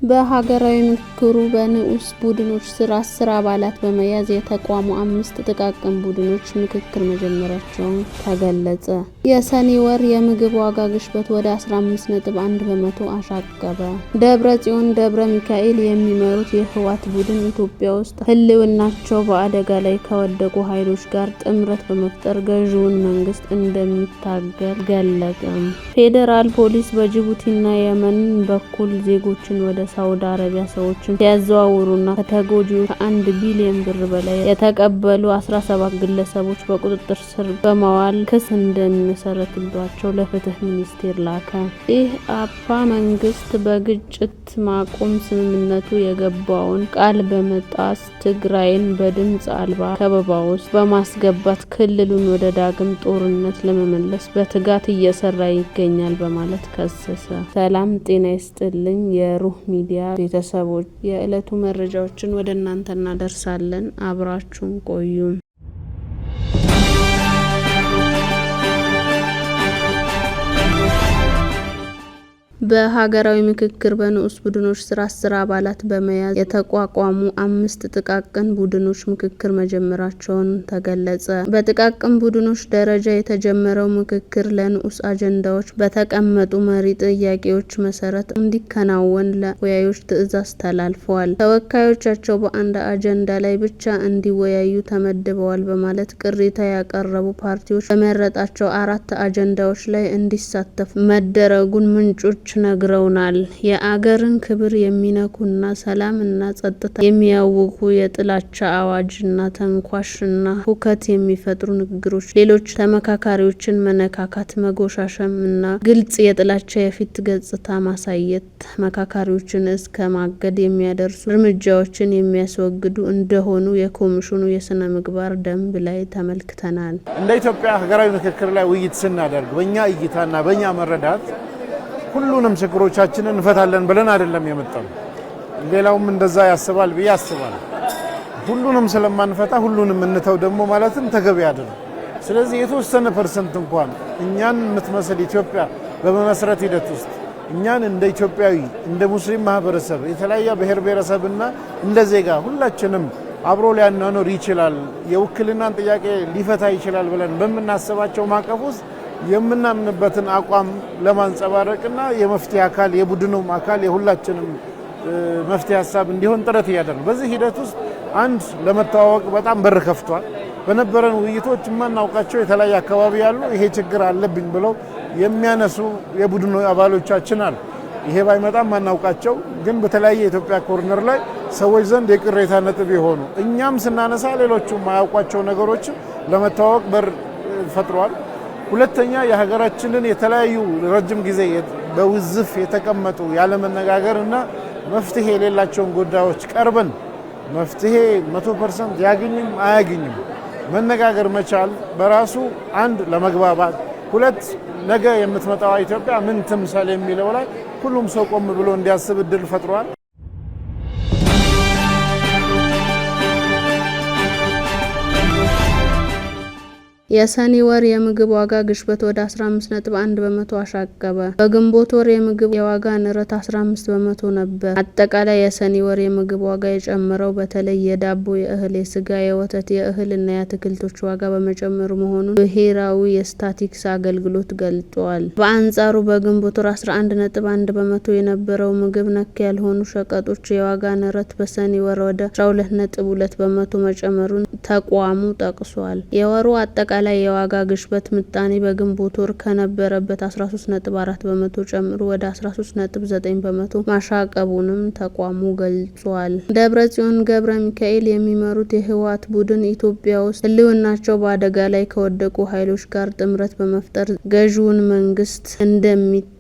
በሀገራዊ ምክክሩ በንዑስ ቡድኖች ስር 10 አባላት በመያዝ የተቋሙ 5 ጥቃቅን ቡድኖች ምክክር መጀመራቸው ተገለጸ። የሰኔ ወር የምግብ ዋጋ ግሽበት ወደ 15.1% አሻቀበ። ደብረጽዮን ገብረ ሚካኤል የሚመሩት የህወሓት ቡድን ኢትዮጵያ ውስጥ ህልውናቸው በአደጋ ላይ ከወደቁ ኃይሎች ጋር ጥምረት በመፍጠር ገዢውን መንግስት እንደሚታገል ገለጸ። ፌዴራል ፖሊስ በጅቡቲና የመን በኩል ዜጎችን ወደ ሳውዲ አረቢያ ሰዎችን ሲያዘዋውሩና ከተጎጂዎች ከ1 ቢሊዮን ብር በላይ የተቀበሉ 17 ግለሰቦች በቁጥጥር ስር በማዋል ክስ እንደሚመሰረትባቸው ለፍትህ ሚኒስቴር ላከ። ኢህአፓ መንግስት በግጭት ማቆም ስምምነቱ የገባውን ቃል በመጣስ ትግራይን በድምፅ አልባ ከበባ ውስጥ በማስገባት ክልሉን ወደ ዳግም ጦርነት ለመመለስ በትጋት እየሰራ ይገኛል በማለት ከሰሰ። ሰላም ጤና ይስጥልኝ የሩህ ሚዲያ ቤተሰቦች፣ የዕለቱ መረጃዎችን ወደ እናንተ እናደርሳለን። አብራችሁን ቆዩ። በሀገራዊ ምክክር በንዑስ ቡድኖች ስር 10 አባላት በመያዝ የተቋቋሙ 5 ጥቃቅን ቡድኖች ምክክር መጀመራቸውን ተገለጸ። በጥቃቅን ቡድኖች ደረጃ የተጀመረው ምክክር ለንዑስ አጀንዳዎች በተቀመጡ መሪ ጥያቄዎች መሰረት እንዲከናወን ለተወያዮች ትዕዛዝ ተላልፈዋል። ተወካዮቻቸው በአንድ አጀንዳ ላይ ብቻ እንዲወያዩ ተመድበዋል በማለት ቅሬታ ያቀረቡ ፓርቲዎች በመረጣቸው 4 አጀንዳዎች ላይ እንዲሳተፉ መደረጉን ምንጮች ነግረውናል። የአገርን ክብር የሚነኩና ሰላም እና ጸጥታ የሚያውኩ የጥላቻ አዋጅና ተንኳሽና ሁከት የሚፈጥሩ ንግግሮች፣ ሌሎች ተመካካሪዎችን መነካካት፣ መጎሻሸም እና ግልጽ የጥላቻ የፊት ገጽታ ማሳየት ተመካካሪዎችን እስከ ማገድ የሚያደርሱ እርምጃዎችን የሚያስወግዱ እንደሆኑ የኮሚሽኑ የስነ ምግባር ደንብ ላይ ተመልክተናል። እንደ ኢትዮጵያ ሀገራዊ ምክክር ላይ ውይይት ስናደርግ በእኛ እይታና በእኛ መረዳት ሁሉንም ችግሮቻችንን እንፈታለን ብለን አይደለም የመጣው። ሌላውም እንደዛ ያስባል ብዬ አስባለሁ። ሁሉንም ስለማንፈታ ሁሉንም እንተው ደግሞ ማለትም ተገቢ አይደለም። ስለዚህ የተወሰነ ፐርሰንት እንኳን እኛን የምትመስል ኢትዮጵያ በመመስረት ሂደት ውስጥ እኛን እንደ ኢትዮጵያዊ እንደ ሙስሊም ማህበረሰብ የተለያየ ብሔር ብሔረሰብና እንደ ዜጋ ሁላችንም አብሮ ሊያኗኖር ይችላል፣ የውክልናን ጥያቄ ሊፈታ ይችላል ብለን በምናስባቸው ማዕቀፍ ውስጥ የምናምንበትን አቋም ለማንጸባረቅና የመፍትሄ አካል የቡድኑም አካል የሁላችንም መፍትሄ ሀሳብ እንዲሆን ጥረት እያደረግን በዚህ ሂደት ውስጥ አንድ ለመተዋወቅ በጣም በር ከፍቷል። በነበረን ውይይቶች የማናውቃቸው የተለያየ አካባቢ ያሉ ይሄ ችግር አለብኝ ብለው የሚያነሱ የቡድኑ አባሎቻችን አሉ። ይሄ ባይመጣም ማናውቃቸው ግን በተለያየ የኢትዮጵያ ኮርነር ላይ ሰዎች ዘንድ የቅሬታ ነጥብ የሆኑ እኛም ስናነሳ ሌሎቹ የማያውቋቸው ነገሮች ለመተዋወቅ በር ፈጥሯል። ሁለተኛ የሀገራችንን የተለያዩ ረጅም ጊዜ በውዝፍ የተቀመጡ ያለመነጋገር እና መፍትሄ የሌላቸውን ጉዳዮች ቀርበን መፍትሄ 100% ያገኝም አያገኝም መነጋገር መቻል በራሱ አንድ ለመግባባት፣ ሁለት ነገ የምትመጣው ኢትዮጵያ ምን ትምሰል የሚለው ላይ ሁሉም ሰው ቆም ብሎ እንዲያስብ እድል ፈጥሯል። የሰኔ ወር የምግብ ዋጋ ግሽበት ወደ 15.1% አሻቀበ። በግንቦት ወር የምግብ የዋጋ ንረት 15% ነበር። አጠቃላይ የሰኔ ወር የምግብ ዋጋ የጨመረው በተለይ የዳቦ፣ የእህል፣ የስጋ፣ የወተት፣ የእህልና የአትክልቶች ዋጋ በመጨመሩ መሆኑን ብሔራዊ የስታቲስቲክስ አገልግሎት ገልጿል። በአንጻሩ በግንቦት ወር 11.1% የነበረው ምግብ ነክ ያልሆኑ ሸቀጦች የዋጋ ንረት በሰኔ ወር ወደ 12.2% መጨመሩን ተቋሙ ጠቅሷል። የወሩ አጠቃላይ የዋጋ ግሽበት ምጣኔ በግንቦት ወር ከነበረበት 13.4% ጨምሮ ወደ 13.9% ማሻቀቡንም ተቋሙ ገልጿል። ደብረጽዮን ገብረ ሚካኤል የሚመሩት የህወሓት ቡድን ኢትዮጵያ ውስጥ ህልውናቸው በአደጋ ላይ ከወደቁ ኃይሎች ጋር ጥምረት በመፍጠር ገዢውን መንግስት እንደሚታገል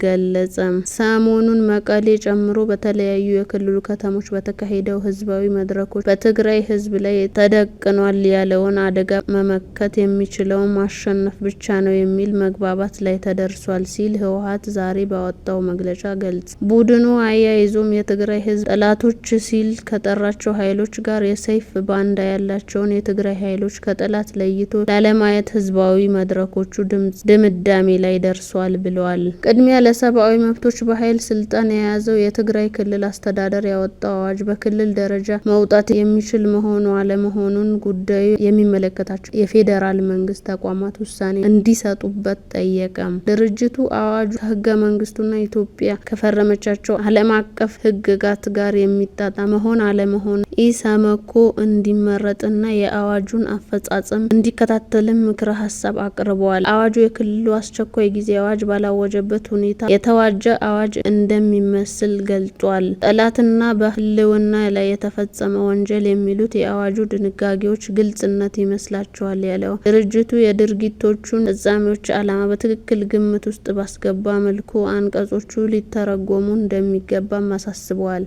ገለጸ። ሰሞኑን መቀሌ ጨምሮ በተለያዩ የክልሉ ከተሞች በተካሄደው ህዝባዊ መድረኮች በትግራይ ህዝብ ላይ ተደቅኗል ያለውን አደጋ መመከት የሚችለው ማሸነፍ ብቻ ነው የሚል መግባባት ላይ ተደርሷል ሲል ህወሓት ዛሬ ባወጣው መግለጫ ገልጿል። ቡድኑ አያይዞም የትግራይ ህዝብ ጠላቶች ሲል ከጠራቸው ኃይሎች ጋር የሰይፍ ባንዳ ያላቸውን የትግራይ ኃይሎች ከጠላት ለይቶ ላለማየት ህዝባዊ መድረኮቹ ድምዳሜ ላይ ደርሷል ብለዋል። ብሏል። ቅድሚያ ለሰብአዊ መብቶች በኃይል ስልጣን የያዘው የትግራይ ክልል አስተዳደር ያወጣው አዋጅ በክልል ደረጃ መውጣት የሚችል መሆኑ አለመሆኑን ጉዳዩ የሚመለከታቸው የፌዴራል መንግስት ተቋማት ውሳኔ እንዲሰጡበት ጠየቀም። ድርጅቱ አዋጁ ከህገ መንግስቱና ኢትዮጵያ ከፈረመቻቸው ዓለም አቀፍ ህግጋት ጋር የሚጣጣም መሆን አለመሆኑ ኢሰመኮ እንዲመረጥና የአዋጁን አፈጻጸም እንዲከታተልም ምክረ ሀሳብ አቅርበዋል። አዋጁ የክልሉ አስቸኳይ ጊዜ አዋጅ ባላወጀበት ሁኔታ የተዋጀ አዋጅ እንደሚመስል ገልጿል። ጠላትና በህልውና ላይ የተፈጸመ ወንጀል የሚሉት የአዋጁ ድንጋጌዎች ግልጽነት ይመስላቸዋል ያለው ድርጅቱ የድርጊቶቹን ፈጻሚዎች ዓላማ በትክክል ግምት ውስጥ ባስገባ መልኩ አንቀጾቹ ሊተረጎሙ እንደሚገባም አሳስበዋል።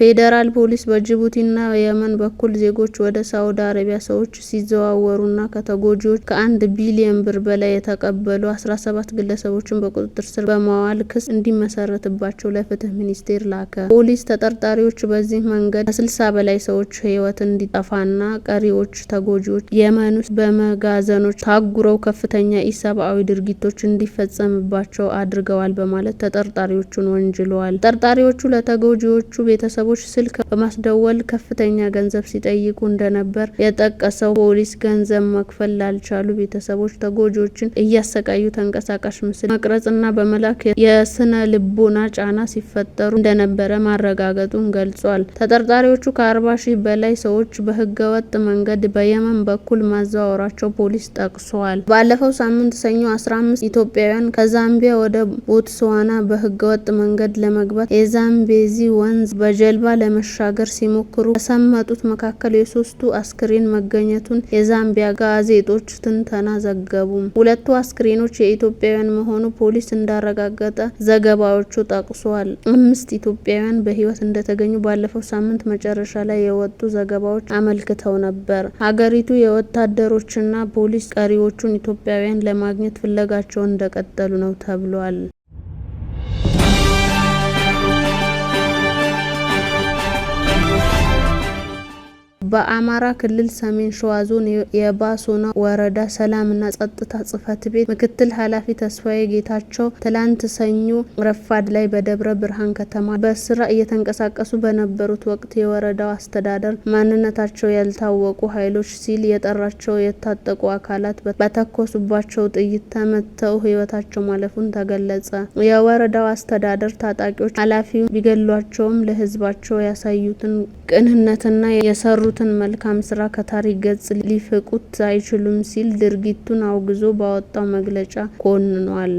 ፌዴራል ፖሊስ በጅቡቲና የመን በኩል ዜጎች ወደ ሳውዲ አረቢያ ሰዎች ሲዘዋወሩና ከተጎጂዎች ከ1 ቢሊዮን ብር በላይ የተቀበሉ 17 ግለሰቦችን በቁጥጥር ስር በማዋል ክስ እንዲመሰረትባቸው ለፍትህ ሚኒስቴር ላከ። ፖሊስ ተጠርጣሪዎች በዚህ መንገድ ከ60 በላይ ሰዎች ህይወት እንዲጠፋና ቀሪዎች ተጎጂዎች የመን ውስጥ በመጋዘኖች ታጉረው ከፍተኛ ኢሰብአዊ ድርጊቶች እንዲፈጸምባቸው አድርገዋል በማለት ተጠርጣሪዎቹን ወንጅለዋል። ተጠርጣሪዎቹ ለተጎጂዎቹ ቤተሰቦች ስልክ በማስደወል ከፍተኛ ገንዘብ ሲጠይቁ እንደነበር የጠቀሰው ፖሊስ ገንዘብ መክፈል ላልቻሉ ቤተሰቦች ተጎጂዎችን እያሰቃዩ ተንቀሳቃሽ ምስል መቅረጽና በመላክ የስነ ልቦና ጫና ሲፈጠሩ እንደነበረ ማረጋገጡን ገልጿል። ተጠርጣሪዎቹ ከ40 ሺህ በላይ ሰዎች በህገወጥ መንገድ በየመን በኩል ማዘዋወራቸው ፖሊስ ጠቅሷል። ባለፈው ሳምንት ሰኞ 15 ኢትዮጵያውያን ከዛምቢያ ወደ ቦትስዋና በህገወጥ መንገድ ለመግባት የዛምቤዚ ወንዝ በጀልባ ለመሻገር ሲሞክሩ ከሰመጡት መካከል የሶስቱ አስክሬን መገኘቱን የዛምቢያ ጋዜጦች ትንተና ዘገቡ። ሁለቱ አስክሬኖች የኢትዮጵያውያን መሆኑ ፖሊስ እንዳረጋገጠ ዘገባዎቹ ጠቅሷል። 5 ኢትዮጵያውያን በህይወት እንደተገኙ ባለፈው ሳምንት መጨረሻ ላይ የወጡ ዘገባዎች አመልክተው ነበር። ሀገሪቱ የወታደሮችና ፖሊስ ቀሪዎቹን ኢትዮጵያውያን ለማግኘት ፍለጋቸውን እንደቀጠሉ ነው ተብሏል። በአማራ ክልል ሰሜን ሸዋ ዞን የባሶና ወረዳ ሰላምና ጸጥታ ጽሕፈት ቤት ምክትል ኃላፊ ተስፋዬ ጌታቸው ትላንት ሰኞ ረፋድ ላይ በደብረ ብርሃን ከተማ በስራ እየተንቀሳቀሱ በነበሩት ወቅት የወረዳው አስተዳደር ማንነታቸው ያልታወቁ ኃይሎች ሲል የጠራቸው የታጠቁ አካላት በተኮሱባቸው ጥይት ተመተው ህይወታቸው ማለፉን ተገለጸ። የወረዳው አስተዳደር ታጣቂዎች ኃላፊውን ቢገሏቸውም ለህዝባቸው ያሳዩትን ቅንነትና የሰሩትን መልካም ስራ ከታሪክ ገጽ ሊፍቁት አይችሉም ሲል ድርጊቱን አውግዞ ባወጣው መግለጫ ኮንኗል።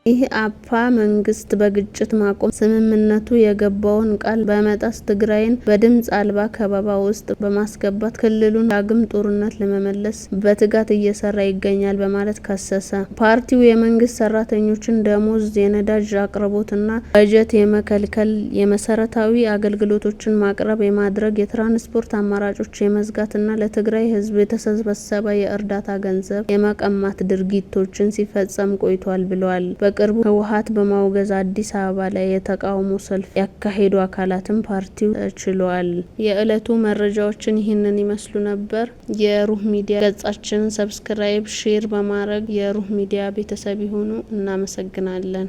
ኢህአፓ መንግስት በግጭት ማቆም ስምምነቱ የገባውን ቃል በመጣስ ትግራይን በድምጽ አልባ ከበባ ውስጥ በማስገባት ክልሉን ዳግም ጦርነት ለመመለስ በትጋት እየሰራ ይገኛል በማለት ከሰሰ። ፓርቲው የመንግስት ሰራተኞችን ደሞዝ፣ የነዳጅ አቅርቦትና በጀት የመከልከል፣ የመሰረታዊ አገልግሎቶችን ማቅረብ የማድረግ፣ የትራንስፖርት አማራጮች የመዝጋትና ለትግራይ ህዝብ የተሰበሰበ የእርዳታ ገንዘብ የመቀማት ድርጊቶችን ሲፈጸም ቆይቷል ብለዋል። በቅርቡ ህወሓት በማውገዝ አዲስ አበባ ላይ የተቃውሞ ሰልፍ ያካሄዱ አካላትን ፓርቲው ተችሏል። የዕለቱ መረጃዎችን ይህንን ይመስሉ ነበር። የሩህ ሚዲያ ገጻችንን ሰብስክራይብ፣ ሼር በማድረግ የሩህ ሚዲያ ቤተሰብ ይሁኑ። እናመሰግናለን።